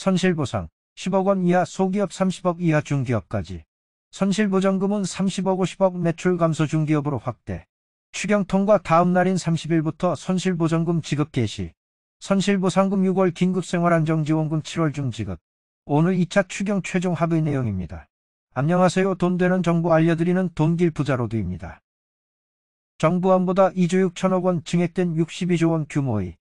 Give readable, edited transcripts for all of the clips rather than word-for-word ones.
손실보상 10억 원 이하 소기업 30억 이하 중기업까지. 손실보전금은 30억 50억 매출 감소 중기업으로 확대. 추경 통과 다음 날인 30일부터 손실보전금 지급 개시. 손실보상금 6월 긴급생활안정지원금 7월 중 지급. 오늘 2차 추경 최종 합의 내용입니다. 안녕하세요. 돈 되는 정보 알려드리는 돈길 부자로드입니다. 정부안보다 2조 6천억 원 증액된 62조 원 규모의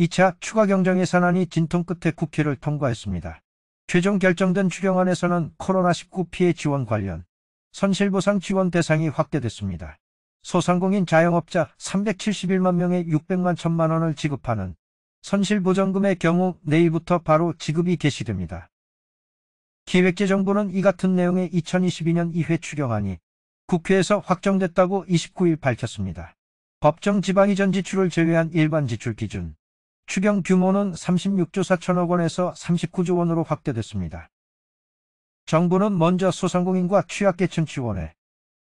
2차 추가 경정 예산안이 진통 끝에 국회를 통과했습니다. 최종 결정된 추경안에서는 코로나19 피해 지원 관련 손실보상 지원 대상이 확대됐습니다. 소상공인 자영업자 371만 명에 600만 1천만 원을 지급하는 손실보전금의 경우 내일부터 바로 지급이 개시됩니다. 기획재정부는 이 같은 내용의 2022년 2회 추경안이 국회에서 확정됐다고 29일 밝혔습니다. 법정 지방이전 지출을 제외한 일반 지출 기준 추경 규모는 36조 4천억 원에서 39조 원으로 확대됐습니다. 정부는 먼저 소상공인과 취약계층 지원에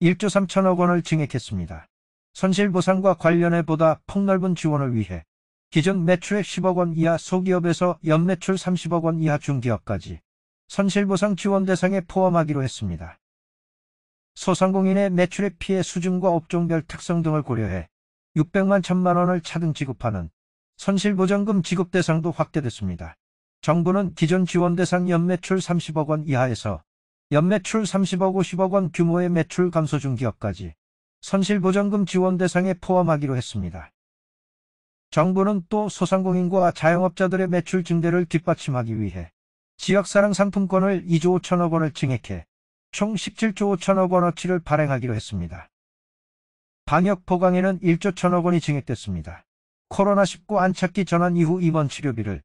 1조 3천억 원을 증액했습니다. 손실보상과 관련해 보다 폭넓은 지원을 위해 기존 매출액 10억 원 이하 소기업에서 연매출 30억 원 이하 중기업까지 손실보상 지원 대상에 포함하기로 했습니다. 소상공인의 매출액 피해 수준과 업종별 특성 등을 고려해 600만 1천만 원을 차등 지급하는 손실보전금 지급 대상도 확대됐습니다. 정부는 기존 지원 대상 연매출 30억 원 이하에서 연매출 30억 50억 원 규모의 매출 감소 중기업까지 손실보전금 지원 대상에 포함하기로 했습니다. 정부는 또 소상공인과 자영업자들의 매출 증대를 뒷받침하기 위해 지역사랑 상품권을 2조 5천억 원을 증액해 총 17조 5천억 원어치를 발행하기로 했습니다. 방역 보강에는 1조 1천억 원이 증액됐습니다. 코로나19 안착기 전환 이후 입원 치료비를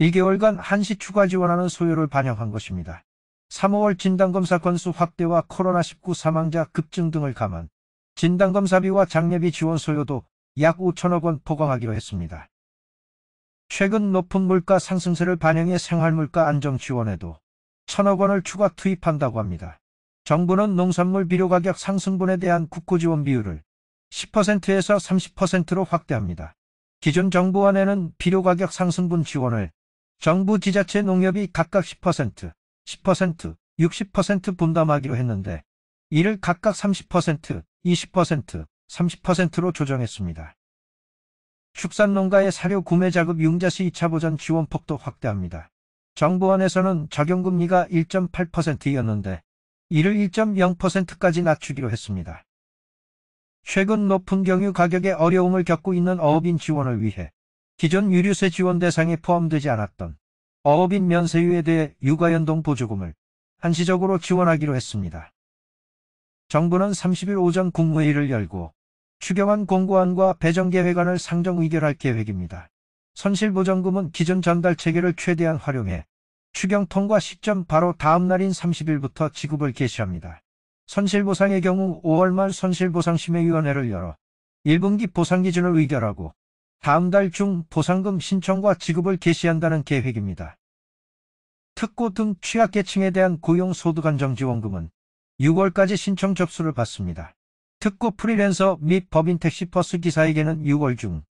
1개월간 한시 추가 지원하는 소요를 반영한 것입니다. 3, 5월 진단검사 건수 확대와 코로나19 사망자 급증 등을 감안 진단검사비와 장례비 지원 소요도 약 5천억 원 포강하기로 했습니다. 최근 높은 물가 상승세를 반영해 생활물가 안정 지원에도 1천억 원을 추가 투입한다고 합니다. 정부는 농산물 비료가격 상승분에 대한 국고지원 비율을 10%에서 30%로 확대합니다. 기존 정부안에는 비료가격 상승분 지원을 정부 지자체 농협이 각각 10%, 10%, 60% 분담하기로 했는데 이를 각각 30%, 20%, 30%로 조정했습니다. 축산농가의 사료 구매 자급 융자 시 2차 보전 지원폭도 확대합니다. 정부안에서는 적용금리가 1.8%였는데 이를 1.0%까지 낮추기로 했습니다. 최근 높은 경유 가격에 어려움을 겪고 있는 어업인 지원을 위해 기존 유류세 지원 대상에 포함되지 않았던 어업인 면세유에 대해 육아연동 보조금을 한시적으로 지원하기로 했습니다. 정부는 30일 오전 국무회의를 열고 추경안 공고안과 배정계획안을 상정 의결할 계획입니다. 손실보전금은 기존 전달 체계를 최대한 활용해 추경 통과 시점 바로 다음 날인 30일부터 지급을 개시합니다. 손실보상의 경우 5월 말 손실보상심의위원회를 열어 1분기 보상 기준을 의결하고 다음 달 중 보상금 신청과 지급을 개시한다는 계획입니다. 특고 등 취약계층에 대한 고용소득안정지원금은 6월까지 신청 접수를 받습니다. 특고 프리랜서 및 법인 택시 버스 기사에게는 6월 중,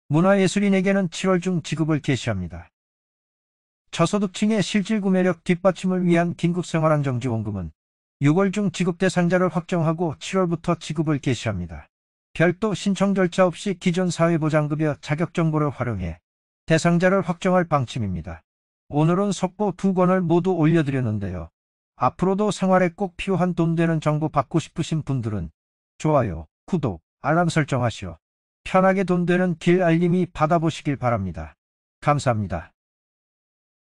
문화예술인에게는 7월 중 지급을 개시합니다. 저소득층의 실질구매력 뒷받침을 위한 긴급생활안정지원금은 6월 중 지급 대상자를 확정하고 7월부터 지급을 개시합니다. 별도 신청 절차 없이 기존 사회보장급여 자격정보를 활용해 대상자를 확정할 방침입니다. 오늘은 속보 2권을 모두 올려드렸는데요. 앞으로도 생활에 꼭 필요한 돈 되는 정보 받고 싶으신 분들은 좋아요, 구독, 알람 설정하시어 편하게 돈 되는 길 알림이 받아보시길 바랍니다. 감사합니다.